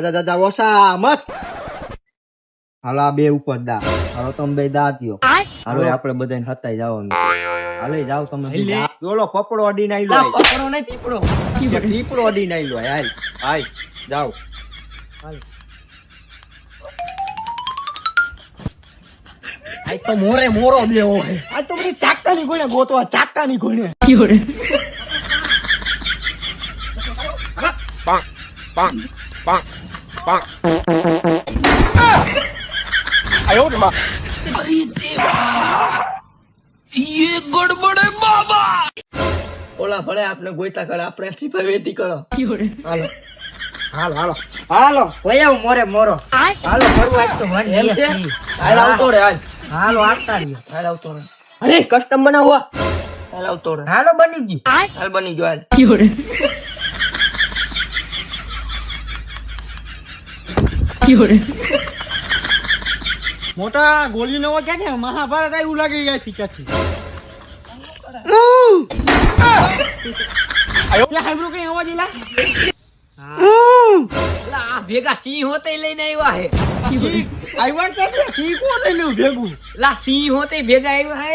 જા ઓછા મત. હાલો આ બે ઉપર દા. હાલો તમે બે દા દ્યો. હાલો આપણે બધાને હતાઈ જવાનું. હાલો જાવ તમે. ઓલો પપડો અડીને આઈ લો. પકડો નહીં પીપડો. પીપળો અડીને આઈ લો. હાલ હાલ જાવ. આ તો મોરો દેવો હે. આ તો બધી ચાકતાની ગોળે ગોતવા ચાકતાની ગોળે. ઓલા ભલે આપણે ગોઈતા કરે આપણે ફીફા વેતી કરો. હાલો હાલો હાલો વયા મોરો હાલો ફરવા આજ તો વન એમ છે. હાલ આવતો રે હાલો આવતા રહ્યો. હાલ આવતો રે. અરે કસ્ટમ બનાવવા. હાલ આવતો રે. હાલો બની ગયું. હાલ બની ગયો. મોટા ગોલી નો ક્યાં કે મહાભારત આવ્યું લાગે જાય છે ક્યાંથી. ત્યાં હાઈબ્રો કઈ અવાજ એલા. આ ભેગા સિંહ હોતે લઈને આવ્યા હે. આવ્યા ક્યાંથી સિંહ કોણ લઈને ભેગું. લા સિંહ હોતે ભેગા આવ્યા હે.